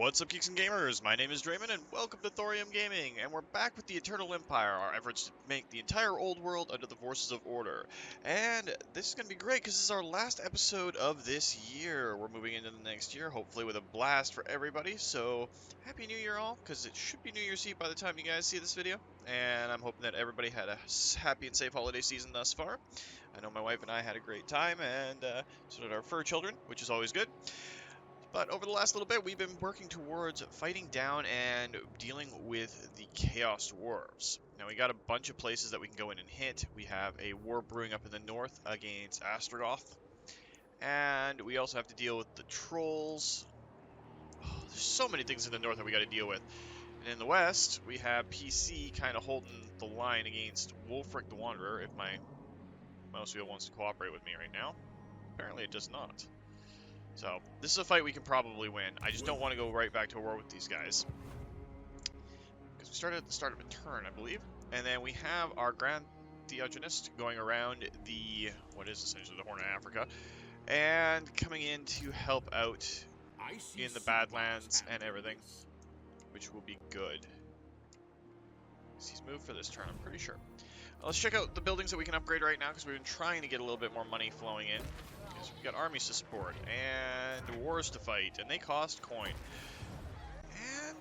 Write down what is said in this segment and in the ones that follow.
What's up, geeks and gamers? My name is Drementfh, and welcome to Thorium Gaming, and we're back with the Eternal Empire, our efforts to make the entire old world under the forces of order. And this is going to be great, because this is our last episode of this year. We're moving into the next year, hopefully with a blast for everybody, so Happy New Year all, because it should be New Year's Eve by the time you guys see this video. And I'm hoping that everybody had a happy and safe holiday season thus far. I know my wife and I had a great time, and so did our fur children, which is always good. But over the last little bit, we've been working towards fighting down and dealing with the Chaos Dwarves. Now, we got a bunch of places that we can go in and hit. We have a war brewing up in the north against Astragoth. And we also have to deal with the trolls. Oh, there's so many things in the north that we got to deal with. And in the west, we have PC kind of holding the line against Wulfric the Wanderer, if my mouse wheel wants to cooperate with me right now. Apparently it does not. So, this is a fight we can probably win. I just don't want to go right back to war with these guys. Because we started at the start of a turn, I believe. And then we have our Grand Theogenist going around the, what is essentially the Horn of Africa, and coming in to help out in the Badlands and everything, which will be good. He's moved for this turn, I'm pretty sure. Let's check out the buildings that we can upgrade right now, because we've been trying to get a little bit more money flowing in. We've got armies to support, and wars to fight, and they cost coin. And,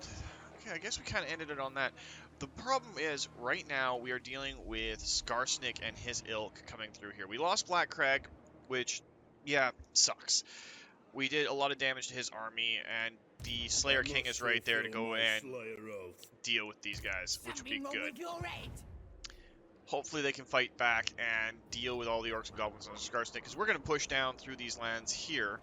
okay, I guess we kind of ended it on that. The problem is, right now, we are dealing with Skarsnik and his ilk coming through here. We lost Black Crag, which, yeah, sucks. We did a lot of damage to his army, and the Slayer King is right there to go and deal with these guys, which would be good. Hopefully they can fight back and deal with all the orcs and goblins on Skarsnik, because we're going to push down through these lands here.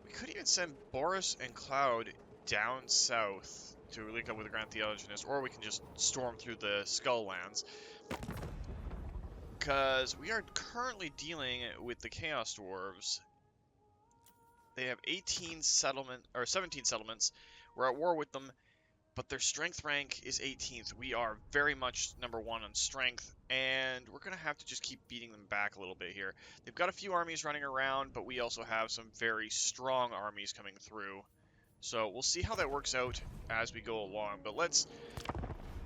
We could even send Boris and Cloud down south to link up with the Grand Theogenist, or we can just storm through the Skull lands. Because we are currently dealing with the Chaos Dwarves. They have 17 settlements. We're at war with them. But their strength rank is 18th. We are very much number one on strength, and we're going to have to just keep beating them back a little bit here. They've got a few armies running around, but we also have some very strong armies coming through. So we'll see how that works out as we go along. But let's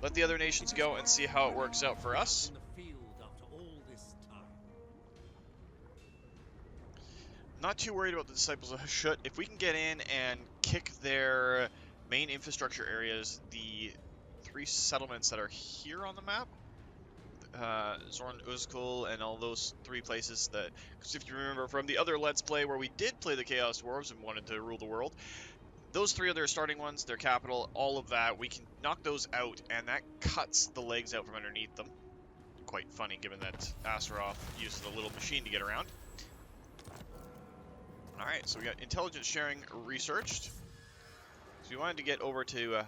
let the other nations go and see how it works out for us. Not too worried about the Disciples of Hashut. If we can get in and kick their main infrastructure areas, the 3 settlements that are here on the map, Zorn, Uzkul, and all those 3 places that, because if you remember from the other Let's Play where we did play the Chaos Dwarves and wanted to rule the world, those 3 are their starting ones, their capital, all of that, we can knock those out, and that cuts the legs out from underneath them. Quite funny given that Astaroth used the little machine to get around. Alright, so we got intelligence sharing researched. So we wanted to get over to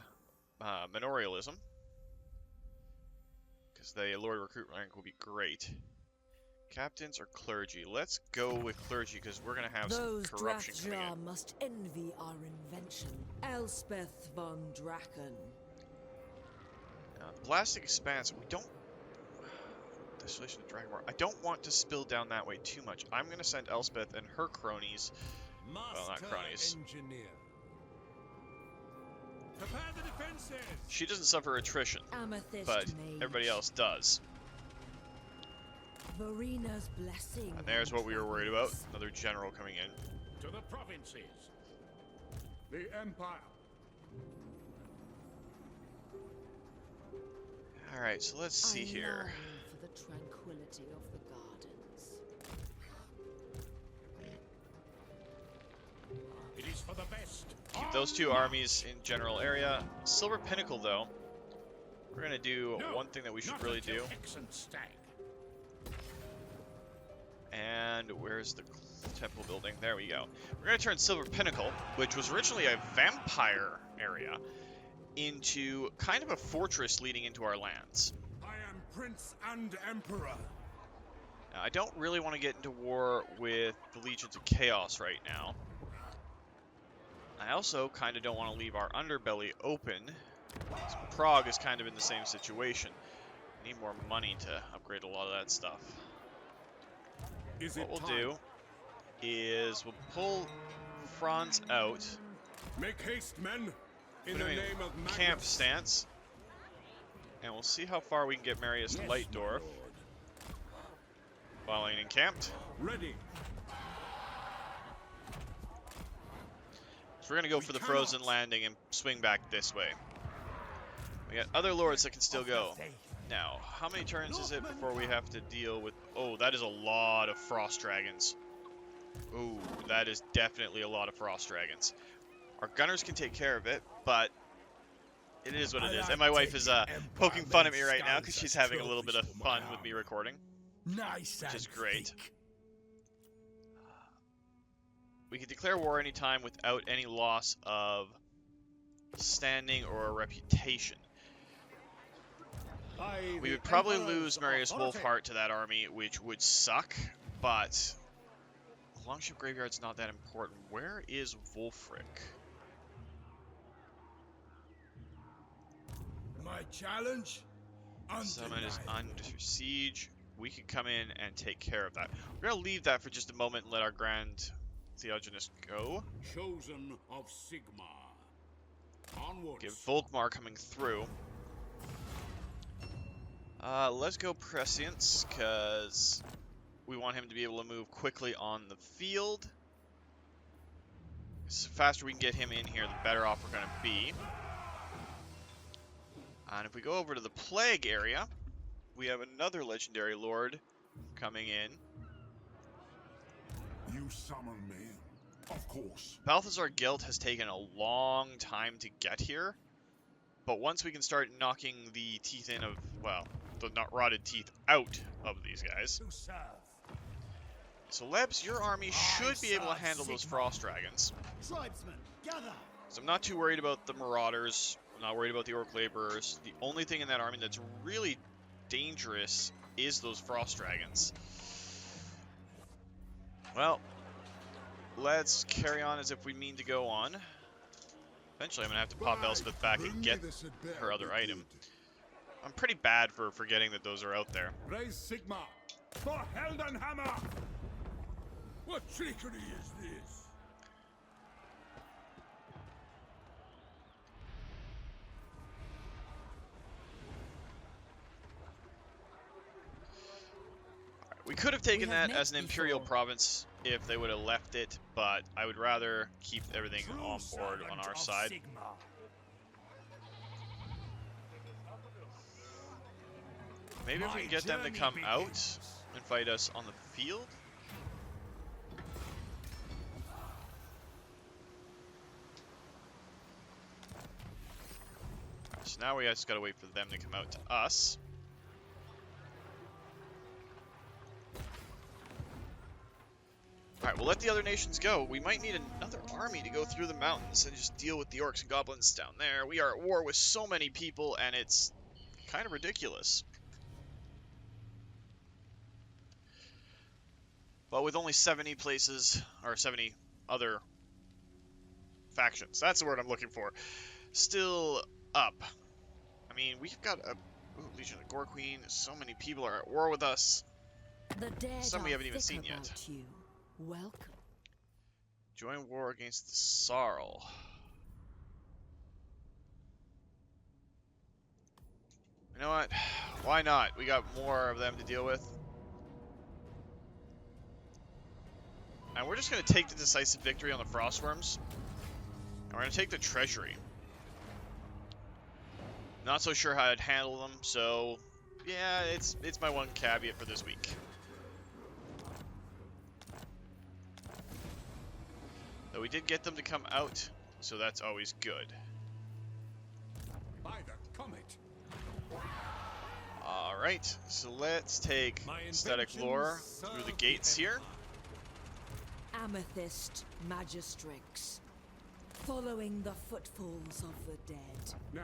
Manorialism, because the lower recruit rank will be great. Captains or clergy? Let's go with clergy, because we're going to have some corruption coming in. Must envy our invention. Elspeth von Draken. Blastic Expanse, we don't... Desolation of Dragonborn. I don't want to spill down that way too much. I'm going to send Elspeth and her cronies. Well, not cronies. She doesn't suffer attrition, but everybody else does. Verina's blessing. And there's what we were worried about. Another general coming in. To the provinces. The Empire. Alright, so let's see here. For the tranquility of the gardens. It is for the best. Keep those 2 armies in general area. Silver Pinnacle, though. We're going to do one thing that we should really do. And where's the temple building? There we go. We're going to turn Silver Pinnacle, which was originally a vampire area, into kind of a fortress leading into our lands. I am Prince and Emperor. Now, I don't really want to get into war with the Legions of Chaos right now. I also kind of don't want to leave our underbelly open. So Prague is kind of in the same situation. We need more money to upgrade a lot of that stuff. What we'll do is we'll pull Franz out Make haste, men. In We're the doing name of Magnus. camp stance. And we'll see how far we can get Marius Yes, Light my Dwarf. lord. Following encamped. Ready. So we're going to go We for the cannot. frozen landing and swing back this way. We got other lords that can still go. Now, how many turns is it before we have to deal with... Oh, that is a lot of frost dragons. Ooh, that is definitely a lot of frost dragons. Our gunners can take care of it, but it is what it is. And my wife is poking fun at me right now because she's having a little bit of fun with me recording, Nice which and is great. thick. We can declare war anytime without any loss of standing or reputation. We would probably lose Marius Wolfheart to that army, which would suck, but Longship Graveyard's not that important. Where is Wolfric? My challenge? Summon is Undeniable. under siege. We can come in and take care of that. We're going to leave that for just a moment and let our Grand Theogenist go. Chosen of Sigmar. Onwards. Get Volkmar coming through. Let's go Prescience, because we want him to be able to move quickly on the field. The faster we can get him in here, the better off we're going to be. And if we go over to the Plague area, we have another Legendary Lord coming in. You summon me? Of course. Balthazar Gelt has taken a long time to get here, but once we can start knocking the teeth in of, well, the not rotted teeth out of these guys. To serve. So Lebs, your army should be able to handle those frost dragons. Tribesmen, gather. So I'm not too worried about the marauders. I'm not worried about the orc laborers. The only thing in that army that's really dangerous is those frost dragons. Well, let's carry on as if we mean to go on. Eventually I'm going to have to pop Elspeth back and get her other item. I'm pretty bad for forgetting that those are out there. Raise Sigmar. For Heldenhammer. What trickery is this? We could have taken We have that as an met imperial before. province if they would have left it, but I would rather keep everything True on board on servant our of side. Sigmar. Maybe if we My can get them to journey come out begins. and fight us on the field. So now we just gotta wait for them to come out to us. Alright, we'll let the other nations go. We might need another army to go through the mountains and just deal with the orcs and goblins down there. We are at war with so many people, and it's kind of ridiculous. But with only 70 places, or 70 other factions, that's the word I'm looking for, still up. I mean, we've got a Legion of the Gore Queen, so many people are at war with us. The dead Some we are haven't even thick seen yet. about you. Welcome. Join war against the Sarl. You know what? Why not? We got more of them to deal with. And we're just going to take the decisive victory on the Frostworms. And we're going to take the Treasury. Not so sure how I'd handle them, so yeah, it's my one caveat for this week. Though we did get them to come out, so that's always good. By the comet. Alright, so let's take My Static inventions Lore serve through the the gates here. Amethyst Magistrix. Following the footfalls of the dead. Now.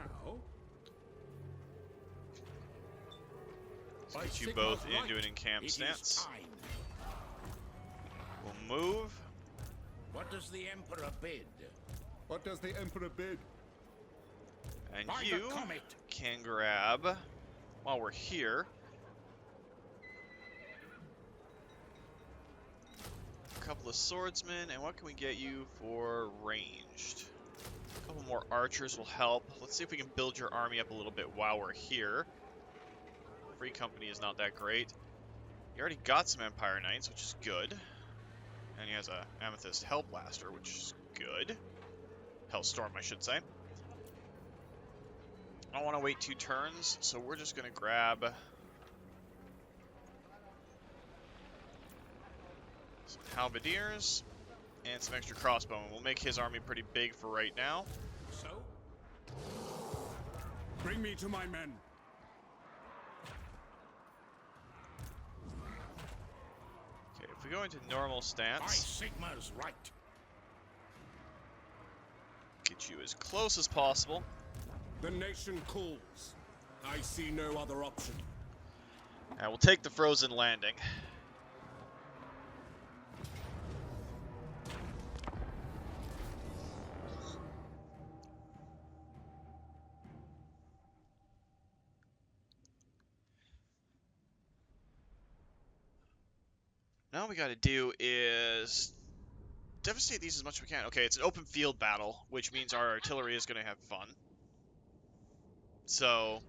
Let's by get you Sigmar's both right, into an encamp it is stance. time. We'll move. What does the Emperor bid? What does the Emperor bid? And By the you comet. can grab, while we're here, a couple of swordsmen. And what can we get you for ranged? more archers will help. Let's see if we can build your army up a little bit while we're here. Free company is not that great. He already got some Empire Knights, which is good. And he has a Amethyst Hellblaster, which is good. Hellstorm, I should say. I don't want to wait 2 turns, so we're just going to grab some Halberdiers and some extra crossbowmen. We'll make his army pretty big for right now. So? Bring me to my men. Okay, if we go into normal My stance, Sigma's right. get you as close as possible. The nation calls. I see no other option. And we'll take the frozen landing. Now all we gotta do is devastate these as much as we can. Okay, it's an open field battle, which means our artillery is gonna have fun. So,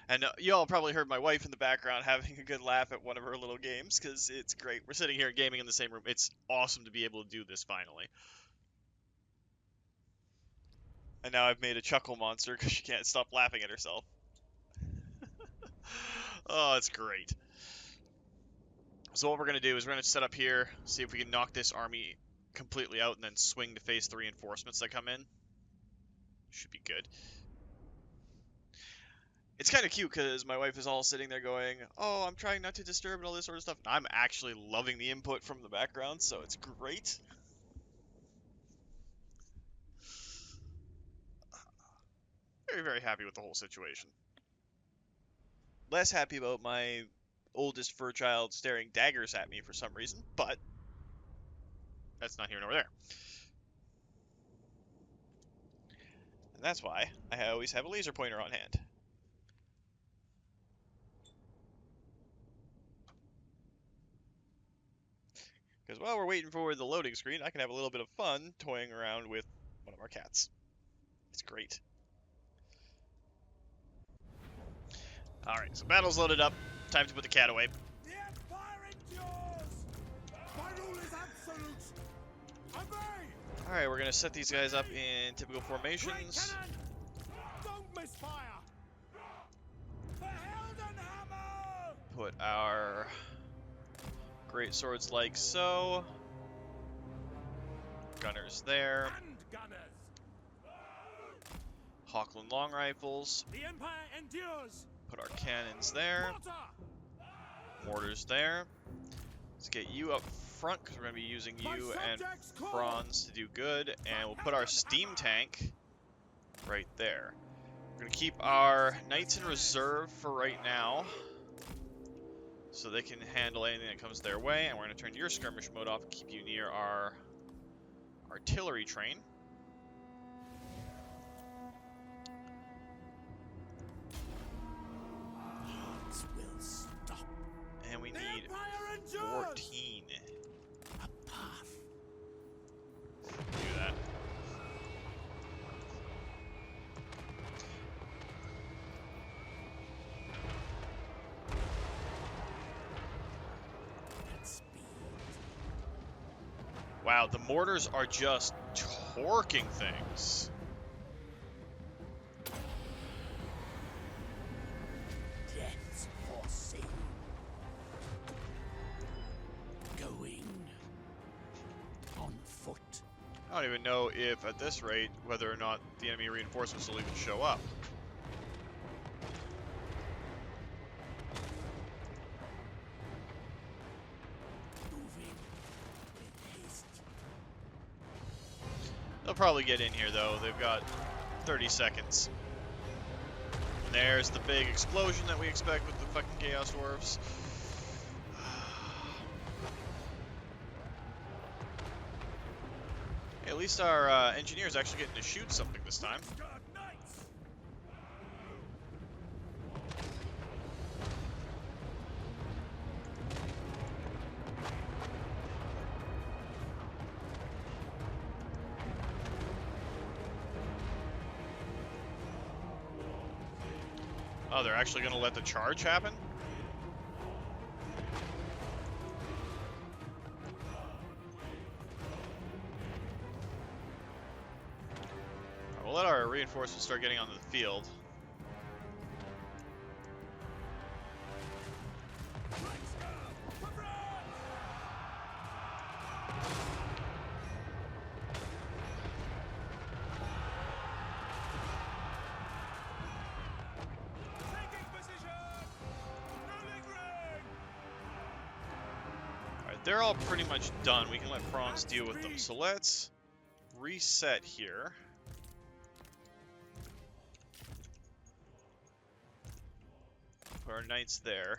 and you all probably heard my wife in the background having a good laugh at one of her little games, because it's great. We're sitting here gaming in the same room. It's awesome to be able to do this finally. And now I've made a chuckle monster because she can't stop laughing at herself. Oh, it's great. So what we're going to do is we're going to set up here, see if we can knock this army completely out, and then swing to phase 3 reinforcements that come in. Should be good. It's kind of cute because my wife is all sitting there going, oh, I'm trying not to disturb and all this sort of stuff. And I'm actually loving the input from the background, so it's great. Very, very happy with the whole situation. Less happy about my oldest fur child staring daggers at me for some reason, but that's not here nor there. And that's why I always have a laser pointer on hand. Because while we're waiting for the loading screen, I can have a little bit of fun toying around with one of our cats. It's great. Alright, so battle's loaded up. Time to put the cat away. The Empire endures! My rule is absolute! Obey! Alright, we're going to set these guys up in typical Great formations. cannon! Don't misfire! The Heldenhammer! Put our great swords like so. Gunners there. And gunners! Hawkland long rifles. The Empire endures! Put our cannons there. Mortar! Mortars there. Let's get you up front because we're going to be using My you and subjects call! Franz to do good. And we'll put our steam tank right there. We're going to keep our knights in reserve for right now, so they can handle anything that comes their way. And we're going to turn your skirmish mode off and keep you near our artillery train. Hearts will stop. And we The need Empire endures! 14. A path. Do that. At speed. Wow, the mortars are just torquing things. Death's foreseen. Going on foot. I don't even know if, at this rate, whether or not the enemy reinforcements will even show up. Moving in haste. They'll probably get in here, though. They've got 30 seconds. And there's the big explosion that we expect with the fucking Chaos Dwarves. Hey, at least our engineer's actually getting to shoot something this time. Guard knights! Oh, they're actually going to let the charge happen? We'll let our reinforcements start getting onto the field. Alright, they're all pretty much done. We can let Franz deal with them. So let's reset here. Put our knights there.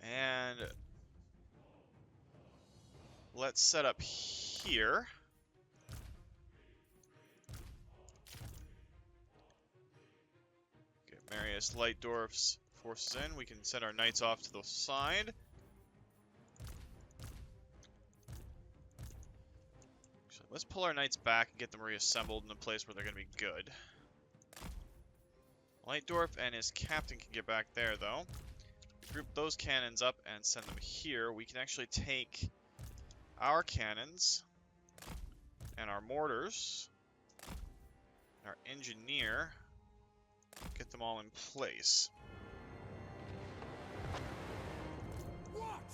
And let's set up here. Get Marius Light Dwarfs forces in. We can send our knights off to the side. So let's pull our knights back and get them reassembled in a place where they're going to be good. Lightdorf and his captain can get back there, though. Group those cannons up and send them here. We can actually take our cannons and our mortars, and our engineer, get them all in place. What?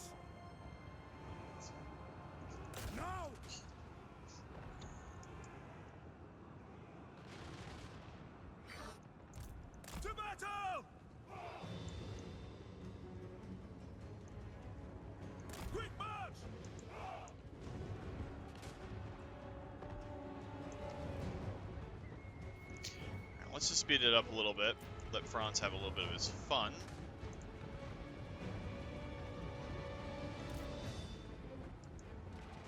No! To battle! Quick march! Now, let's just speed it up a little bit. Let Franz have a little bit of his fun.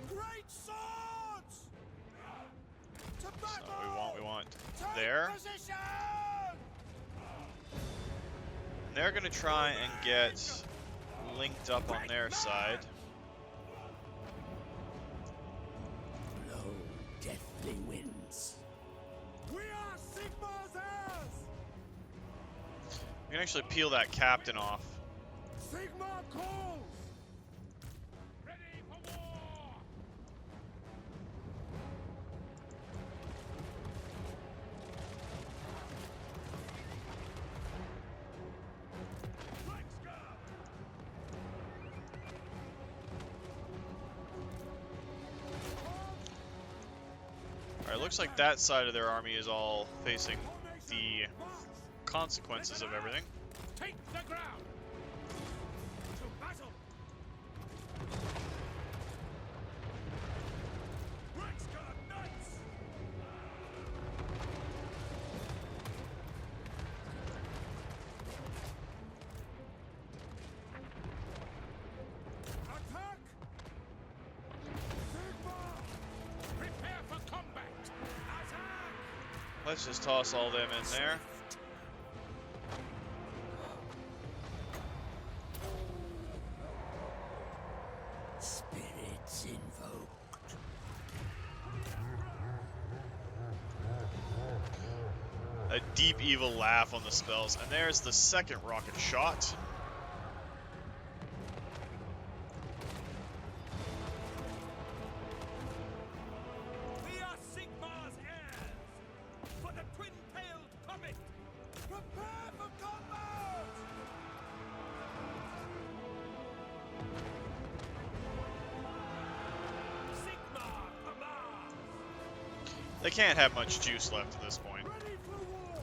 Great swords! To So battle! we want Take there. position! And they're gonna try and get linked up on their side. Blow deathly winds. We are Sigmar's heirs! We can actually peel that captain off. Sigmar calls! Ready for war! Let's go! Alright, looks like that side of their army is all facing the consequences of everything. Take the ground! To battle! Reichsguard Knights! Attack! Sigmar! Prepare for combat! Attack! Let's just toss all them in there. Spirits invoked. A deep evil laugh on the spells. And there's the second rocket shot. We are Sigmar's heirs! For the twin-tailed comet! Prepare for combat! Sigmar commands! They can't have much juice left at this point. Ready for war!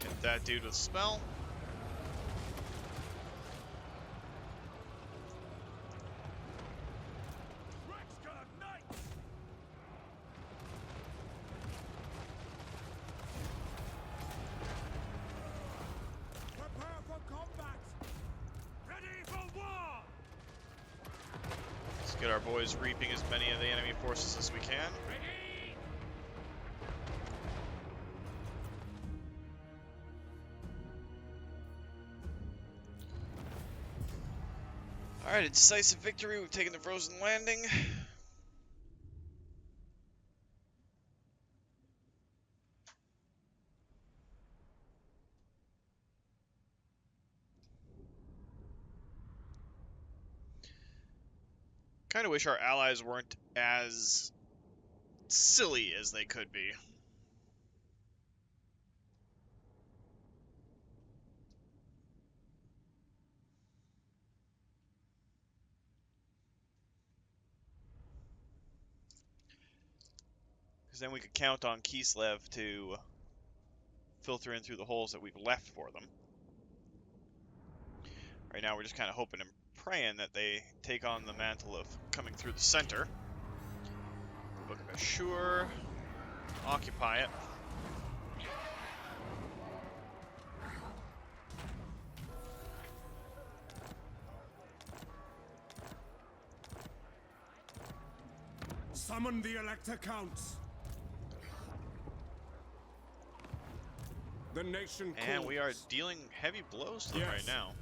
Get that dude with spell. Reichsguard Knights! Prepare for combat! Ready for war! Let's get our boys reaping as many of the enemy forces as we can. Ready! Alright, a decisive victory. We've taken the Frozen Landing. Kind of wish our allies weren't as silly as they could be. Because then we could count on Kislev to filter in through the holes that we've left for them. Right now we're just kind of hoping and praying that they take on the mantle of coming through the center. Book of Ashur. Occupy it. Summon the Elector Counts. The nation calls. And we are dealing heavy blows to them right now.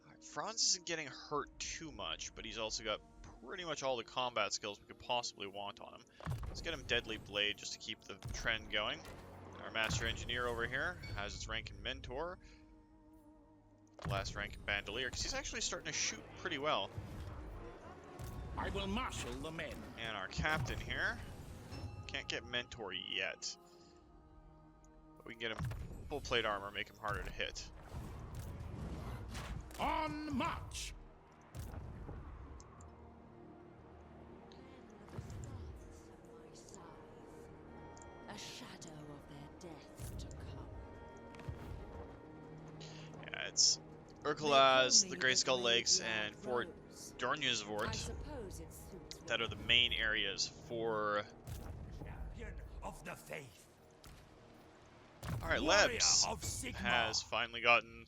Alright, Franz isn't getting hurt too much, but he's also got pretty much all the combat skills we could possibly want on him. Let's get him Deadly Blade just to keep the trend going. Our Master Engineer over here has its rank in Mentor. Last rank in Bandolier, because he's actually starting to shoot pretty well. I will marshal the men. And our captain here can't get Mentor yet. But we can get him full plate armor, make him harder to hit. On march! A shadow of their death to come. Yeah, it's Urkelaz, the Grey Skull Lakes, and Fort Dornjusvort that are the main areas for... Champion of the faith. Alright, Warrior Lebs of Sigmar. has finally gotten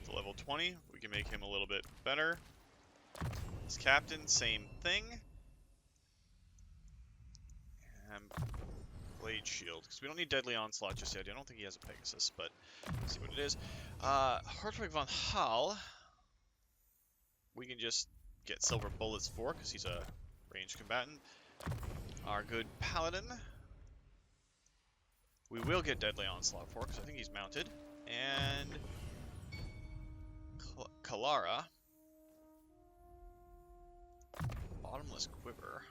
to level 20. We can make him a little bit better. His captain, same thing. And Blade Shield, because we don't need Deadly Onslaught just yet. I don't think he has a Pegasus, but let's see what it is. Hartwig von Hall, we can just get silver bullets for, because he's a ranged combatant. Our good Paladin, we will get Deadly Onslaught for, because I think he's mounted. And Kalara, Bottomless Quiver.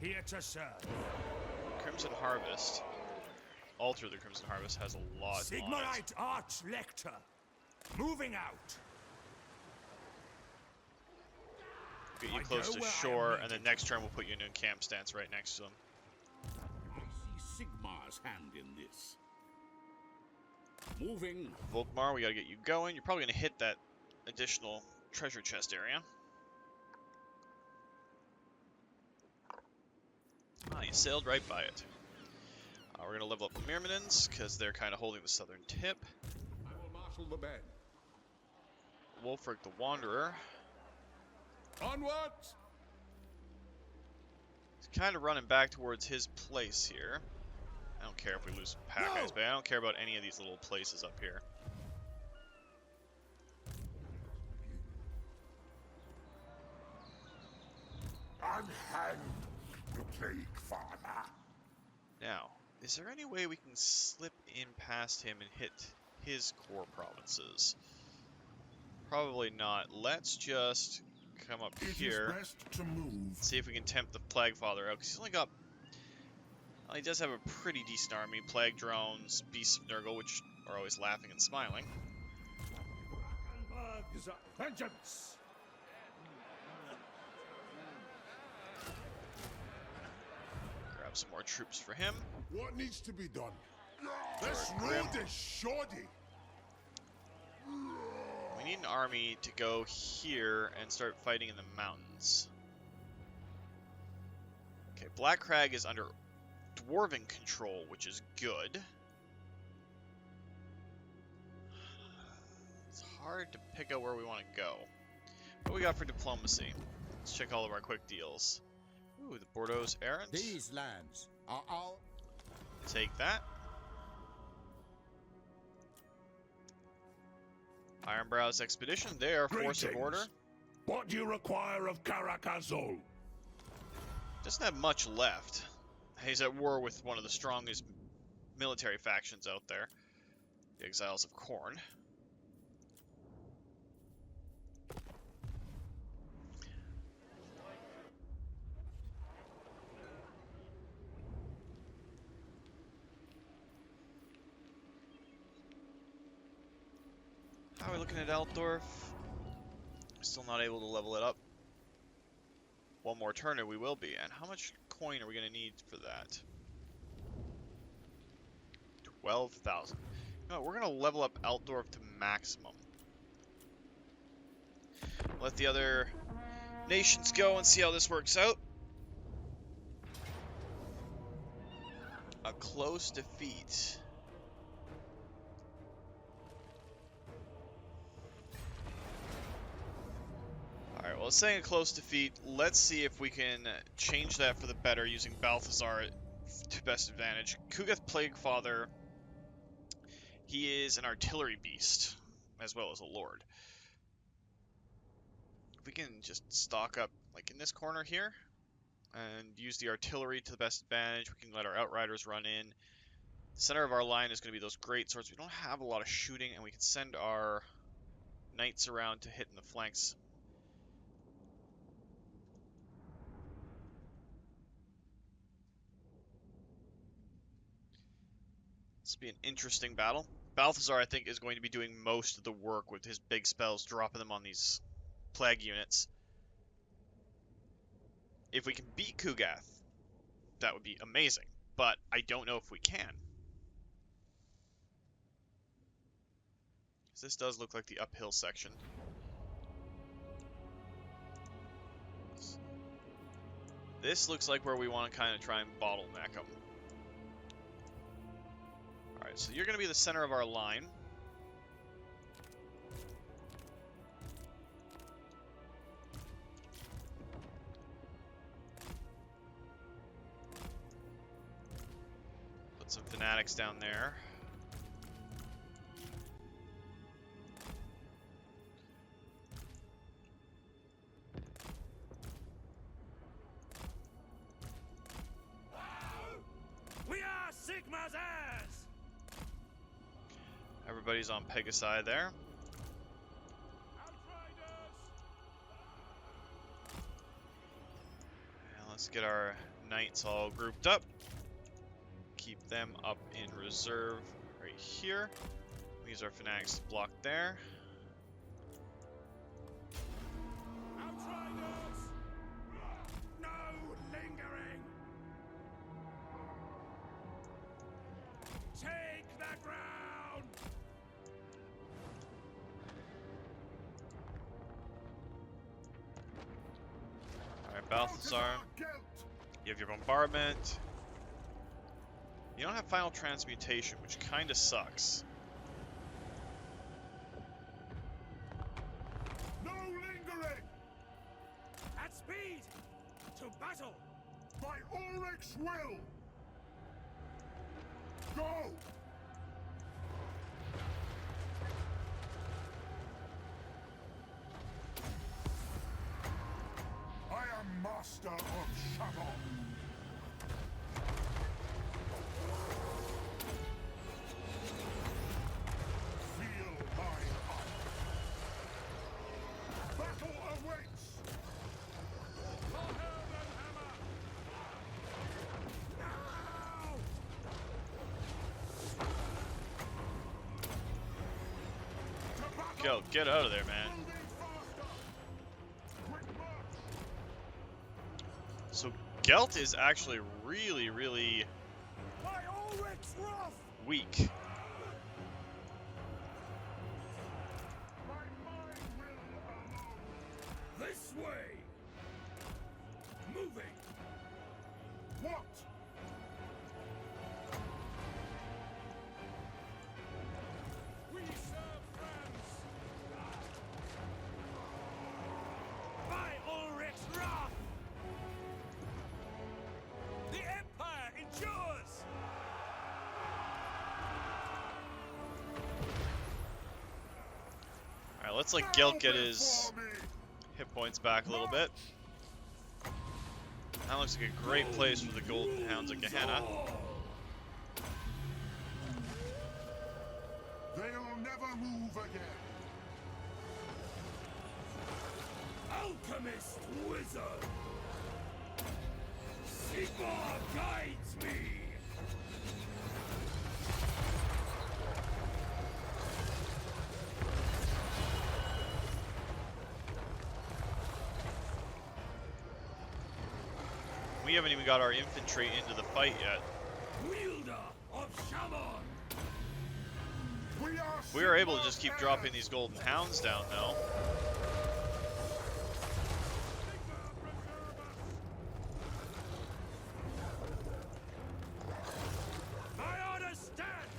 Here to serve. Crimson Harvest. Alter the Crimson Harvest has a lot on it. Sigmarite Arch-Lector. Moving out. Get you I close know to where I am shore, and then needed. next turn we'll put you in a camp stance right next to them. I see Sigmar's hand in this. Moving. Volkmar, we gotta get you going. You're probably gonna hit that additional treasure chest area. Ah, you sailed right by it. We're gonna level up the Myrmidons, because they're kind of holding the southern tip. I will marshal the men. Wolfric the Wanderer. Onwards! He's kind of running back towards his place here. I don't care if we lose some pack guys, but I don't care about any of these little places up here. Unhand the plague, father. Now, is there any way we can slip in past him and hit his core provinces? Probably not. Let's just come up here. It is best to move. See if we can tempt the Plague Father out, because he's only got... Well, he does have a pretty decent army. Plague Drones, Beasts of Nurgle, which are always laughing and smiling. Is a vengeance. Grab some more troops for him. What needs to be done? This road is shoddy. We need an army to go here and start fighting in the mountains. Okay, Black Crag is under Dwarven control, which is good. It's hard to pick out where we want to go. What we got for diplomacy? Let's check all of our quick deals. Ooh, the Bordeaux's errant. These lands are our... Take that. Ironbrow's expedition. They are force of Greetings. order. What do you require of Karakazol? Doesn't have much left. He's at war with one of the strongest military factions out there. The Exiles of Khorne. How are we looking at Altdorf? Still not able to level it up. One more turn and we will be. And how much coin are we going to need for that? 12,000. No, we're going to level up Altdorf to maximum. Let the other nations go and see how this works out. A close defeat. Alright, well, it's saying a close defeat. Let's see if we can change that for the better using Balthazar to best advantage. Kugath Plaguefather, he is an artillery beast, as well as a lord. If we can just stock up, like in this corner here, and use the artillery to the best advantage, we can let our outriders run in. The center of our line is going to be those great swords. We don't have a lot of shooting, and we can send our knights around to hit in the flanks. This will be an interesting battle. Balthazar, I think, is going to be doing most of the work with his big spells, dropping them on these plague units. If we can beat Kugath, that would be amazing, but I don't know if we can. This does look like the uphill section. This looks like where we want to kind of try and bottleneck them. Alright, so you're going to be the center of our line. Put some fanatics down there. We are Sigma's heirs! Everybody's on Pegasi there. And let's get our knights all grouped up. Keep them up in reserve right here. Use our fanatics to block there. Outriders! No lingering! Take the ground! Alright, Balthazar. Gelt. You have your bombardment. You don't have final transmutation, which kind of sucks. No lingering. At speed! To battle! By Ulrich's will. Go. I am master of Shavon. Feel my heart. Battle awaits. Gelt, get out of there, man. So Gelt is actually really, really By Ulrich's wrath! weak. This way! Moving! What? We serve France! By Ulrich's wrath! The Empire endures! Alright, let's let Gelt get his hit points back a little bit. That looks like a great place for the Golden Hounds of Gehenna. The move again. Alchemist wizard! Sigmar guides me! We haven't even got our infantry into the fight yet. Wielder of Shaman! We are able to just keep dropping these golden hounds down now. My orders stand!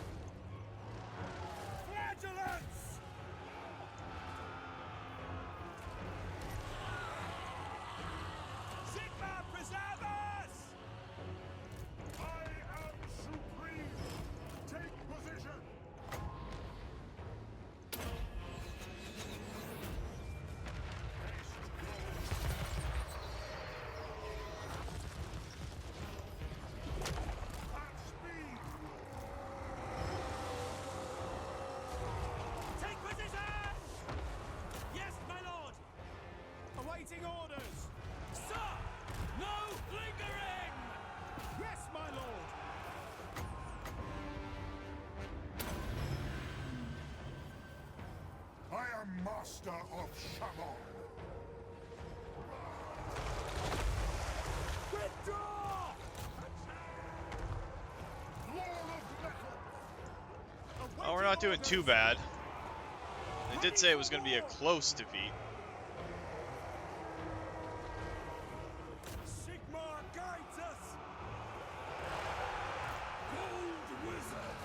Flagellants! Sigmar preserve us! I am supreme. Take position. At speed. Take position! Yes, my lord! Awaiting orders! Sir! No lingering! Yes, my lord! I am master of Shaman. Withdraw! Wall of metal. Oh, we're not doing too bad. They did say it was going to be a close defeat. Sigmar guides us! Gold wizard!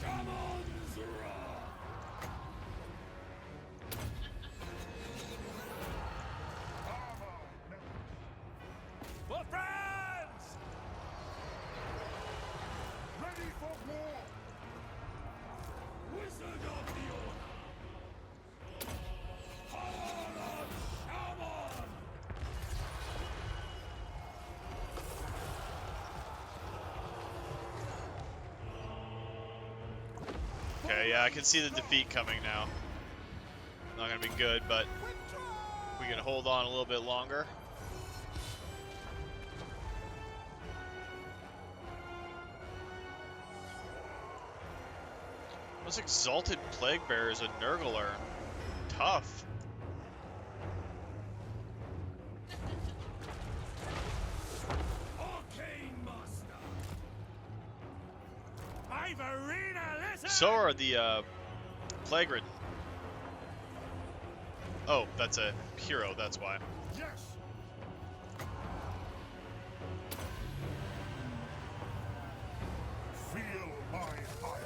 Shaman's wrath! For France! Ready for war. Wizard of the Order! Power of Shaman! Okay, yeah, I can see the defeat coming now. Not going to be good, but we can hold on a little bit longer. Those exalted plague bearers of Nurgle are tough. Arcane Master! Ivorina, listen! So are the plague ridden. Oh, that's a hero, that's why. Yes. Feel my fire.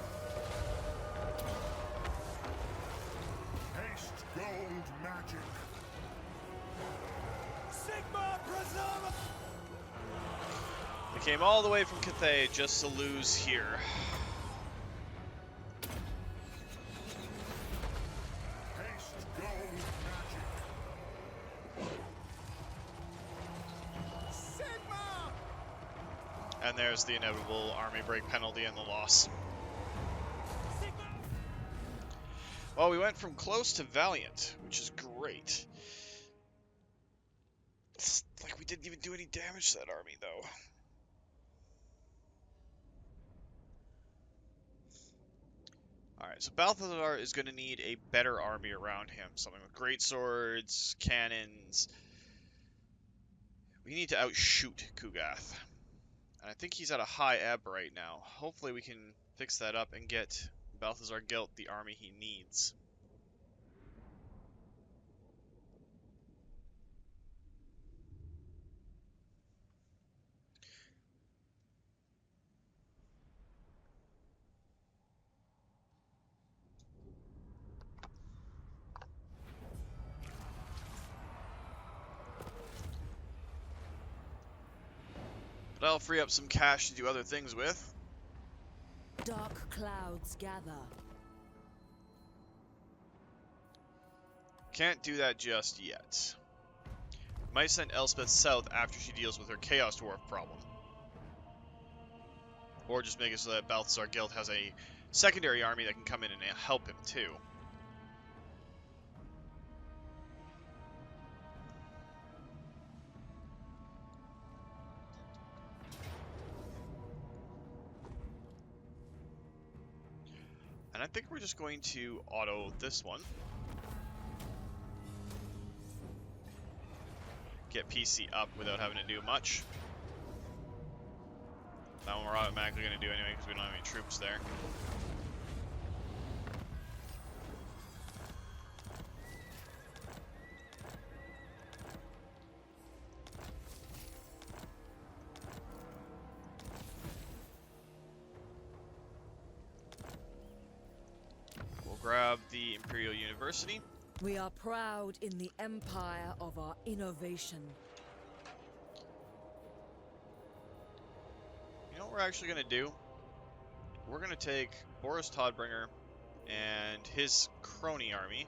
Haste gold magic. Sigmar preserve! They came all the way from Cathay just to lose here. Haste gold magic. Sigmar! And there's the inevitable army break penalty and the loss. Sigmar! Well, we went from close to valiant, which is great. It's like we didn't even do any damage to that army, though. Alright, so Balthazar is going to need a better army around him. Something with great swords, cannons. We need to outshoot Kugath. And I think he's at a high ebb right now. Hopefully we can fix that up and get Balthazar Gelt the army he needs. But I'll free up some cash to do other things with. Dark clouds gather. Can't do that just yet. Might send Elspeth south after she deals with her Chaos Dwarf problem. Or just make it so that Balthazar Gelt has a secondary army that can come in and help him too. And I think we're just going to auto this one. Get PC up without having to do much. That one we're automatically going to do anyway because we don't have any troops there. We'll grab the Imperial University. We are proud in the empire of our innovation. You know what we're actually going to do? We're going to take Boris Todbringer and his crony army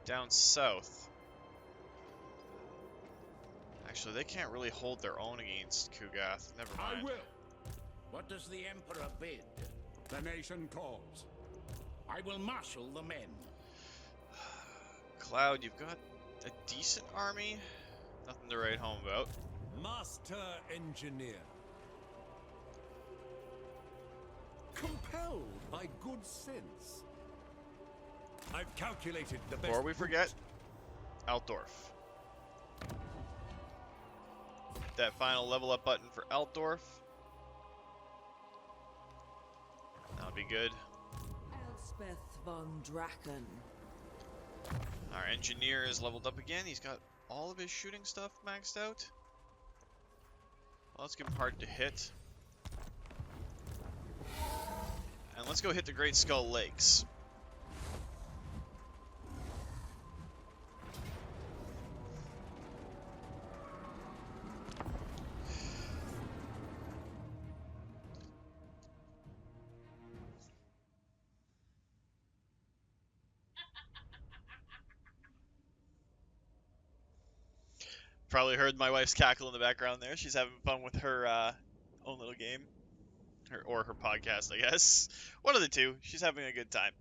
down south. Actually, they can't really hold their own against Kugath. Never I mind. will. What does the Emperor bid? The nation calls. I will marshal the men. Cloud, you've got a decent army. Nothing to write home about. Master engineer. Compelled by good sense. I've calculated the best. Before we forget, Altdorf. That final level up button for Altdorf. That'll be good. Elspeth von Draken. Our engineer is leveled up again. He's got all of his shooting stuff maxed out. Well, let's give him hard to hit. And let's go hit the Great Skull Lakes. Probably heard my wife's cackle in the background there. She's having fun with her own little game. Or her podcast, I guess. One of the two. She's having a good time.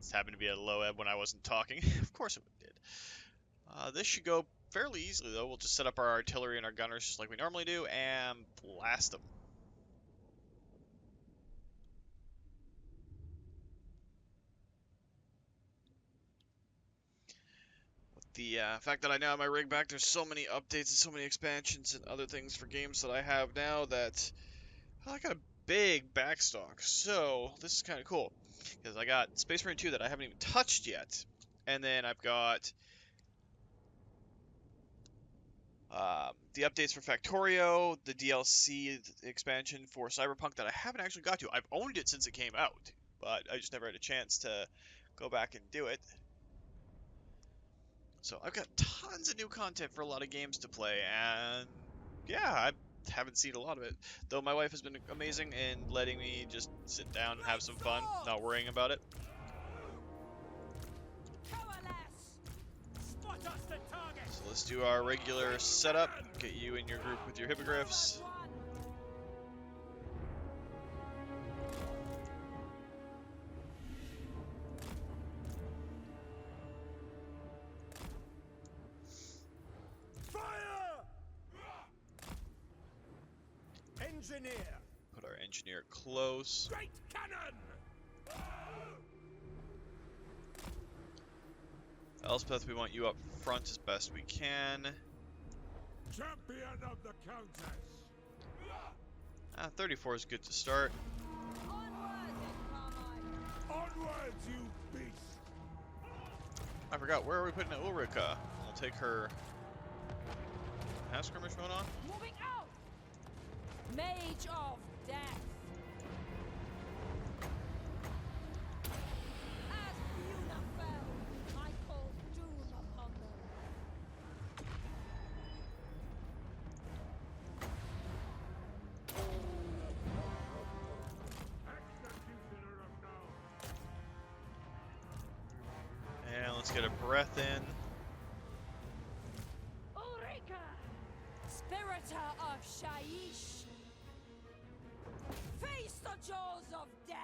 This happened to be at a low ebb when I wasn't talking. Of course it did. This should go fairly easily, though. We'll just set up our artillery and our gunners just like we normally do and blast them. The fact that I now have my rig back, there's so many updates and so many expansions and other things for games that I have now that I got a big backstock. So this is kind of cool because I got Space Marine 2 that I haven't even touched yet, and then I've got the updates for Factorio, the DLC expansion for Cyberpunk that I haven't actually got to. I've owned it since it came out, but I just never had a chance to go back and do it. So I've got tons of new content for a lot of games to play, and yeah, I haven't seen a lot of it. Though my wife has been amazing in letting me just sit down and have some fun, not worrying about it. Spot us the target. So let's do our regular setup, get you in your group with your hippogriffs. Engineer. Put our engineer close. Great cannon. Elspeth, we want you up front as best we can. Champion of the Countess. 34 is good to start. Onwards, you beast. I forgot, where are we putting Ulrika? We'll take her half skirmish mode on. Moving out! Mage of Death. As Buna fell, I call doom upon them. Executioner of now. And let's get a breath in. Ulrika! Spirita of Shaiish. Face the jaws of death!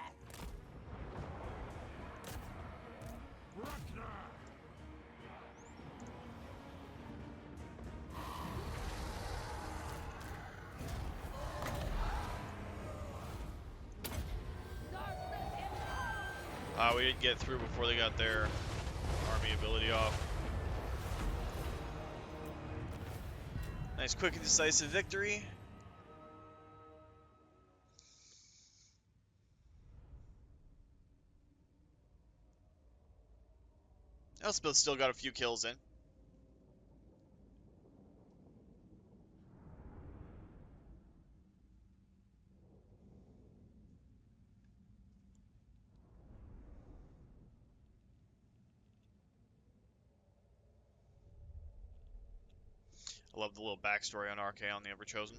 We did get through before they got their army ability off. Nice, quick and decisive victory. Elspeth still got a few kills in. I love the little backstory on Archaon, the Everchosen.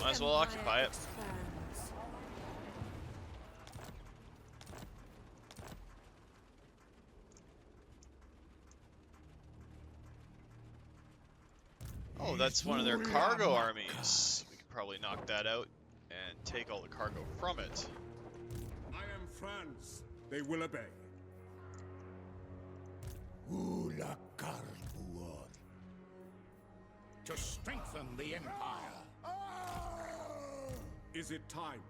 Might as well occupy it. Oh, that's one of their cargo armies. We could probably knock that out and take all the cargo from it. I am France. They will obey. To strengthen the Empire. Is it time?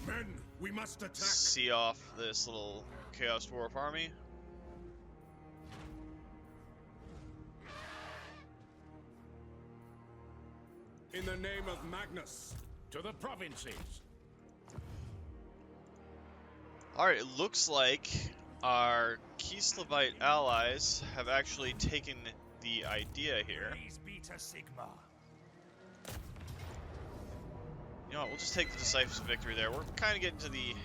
Men, we must attack. See off this little Chaos Dwarf army. In the name of Magnus. To the provinces. Alright, it looks like our Kislevite allies have actually taken the idea here. You know what, we'll just take the decisive victory there. We're kind of getting to the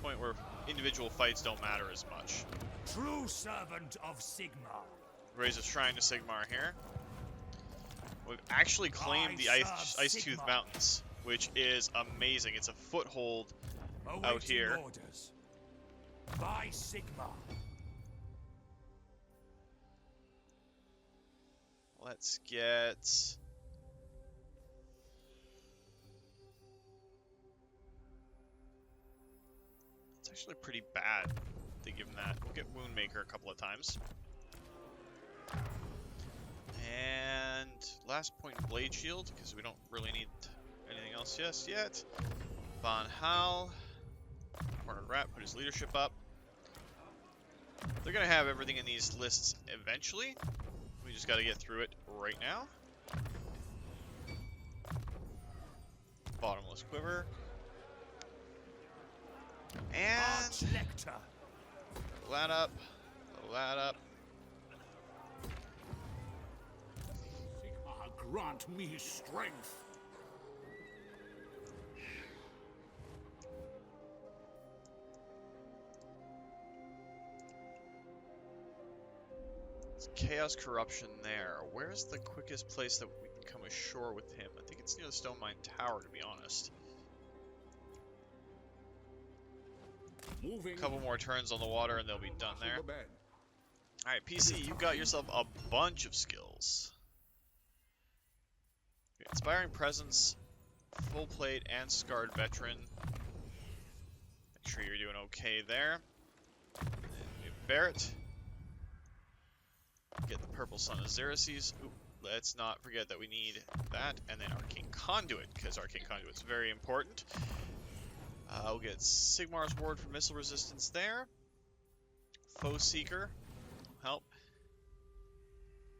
point where individual fights don't matter as much. True servant of Sigmar. Raise a shrine to Sigmar here. We've actually claimed the Ice Tooth Mountains, which is amazing. It's a foothold out here. Orders. By Sigmar. Let's get... It's actually pretty bad to give him that. We'll get Woundmaker a couple of times. And last point, Blade Shield, because we don't really need anything else just yet. Von Hal, Cornered Rat, put his leadership up. They're going to have everything in these lists eventually. We just got to get through it right now. Bottomless Quiver. And level that up. Level that up. Sigmar, grant me strength. Chaos Corruption there. Where's the quickest place that we can come ashore with him? I think it's near the Stone Mine Tower, to be honest. Moving. A couple more turns on the water and they'll be done there. To the bed. Alright, PC, you got yourself a bunch of skills. Inspiring Presence, Full Plate, and Scarred Veteran. Make sure you're doing okay there. And then we have Barrett. Get the Purple Sun of Xerxes. Ooh, let's not forget that we need that. And then Arcane Conduit, because Arcane Conduit is very important. We'll get Sigmar's Ward for missile resistance there. Foe Seeker will help.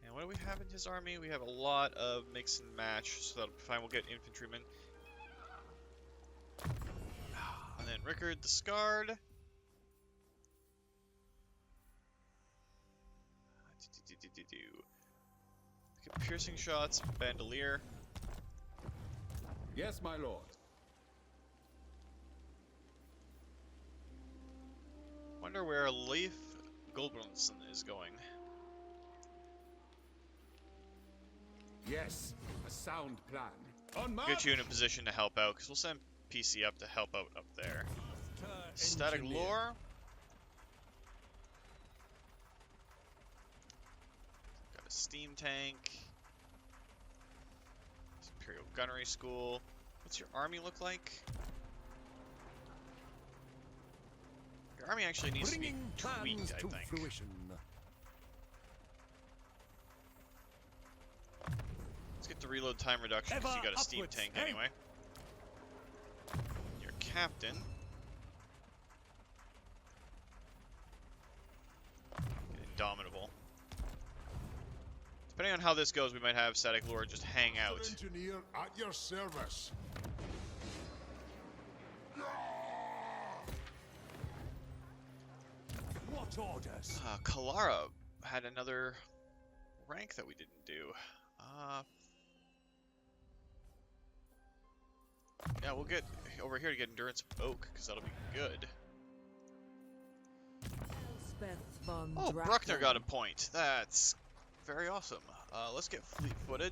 And what do we have in his army? We have a lot of mix and match, so that'll be fine. We'll get infantrymen. And then Rickard the Scarred. Get piercing shots, Bandolier. Yes, my lord. Wonder where Leif Goldbronson is going. Yes, a sound plan. On march. Get you in a position to help out, because we'll send PC up to help out up there. Static lore. Got a steam tank. Imperial gunnery school. What's your army look like? Your army actually needs to be Bringing tweaked, plans I to think. fruition. Let's get the reload time reduction because you got a steam Upwards, tank eh? anyway. Your captain. Indomitable. Depending on how this goes, we might have Static Lore just hang out. Engineer at your service. What orders? Kalara had another rank that we didn't do. Yeah, we'll get over here to get Endurance of Oak, because that'll be good. Elspeth von Oh, Draken. Bruckner got a point. That's very awesome. Let's get fleet-footed.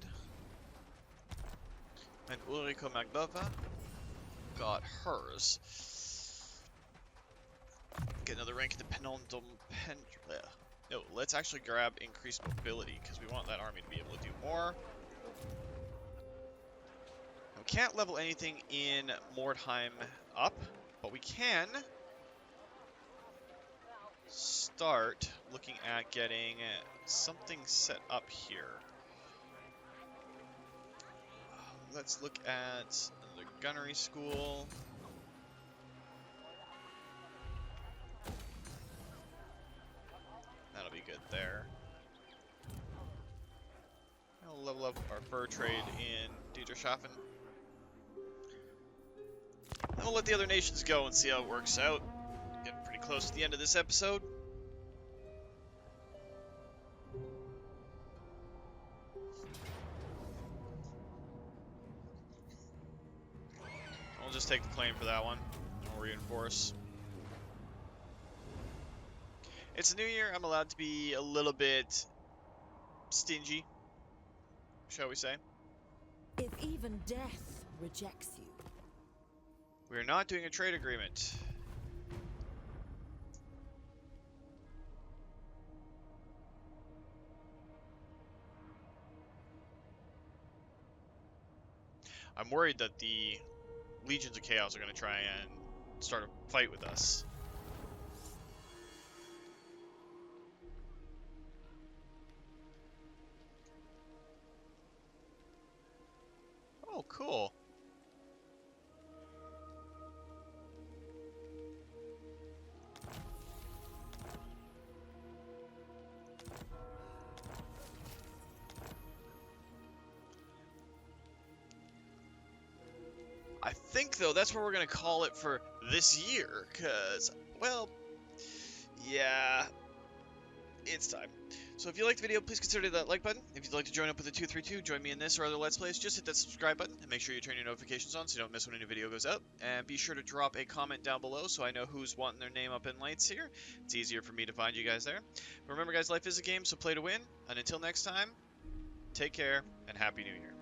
And Ulrika Maglova got hers. Get another rank in the Penondum No, let's actually grab increased mobility, because we want that army to be able to do more. We can't level anything in Mordheim up, but we can start looking at getting something set up here. Let's look at the gunnery school. That'll be good there. I'll level up our fur trade in Diederschafen. Then we'll let the other nations go and see how it works out. Getting pretty close to the end of this episode. I'll just take the claim for that one. I'll reinforce. It's a new year. I'm allowed to be a little bit stingy, shall we say. If even death rejects you. We're not doing a trade agreement. I'm worried that the Legions of Chaos are going to try and start a fight with us. Oh, cool. I think, though, that's what we're going to call it for this year, because, well, yeah, it's time. So if you liked the video, please consider that like button. If you'd like to join up with the 232, join me in this or other Let's Plays, just hit that subscribe button and make sure you turn your notifications on so you don't miss when a new video goes up. And be sure to drop a comment down below so I know who's wanting their name up in lights here. It's easier for me to find you guys there. But remember, guys, life is a game, so play to win. And until next time, take care and Happy New Year.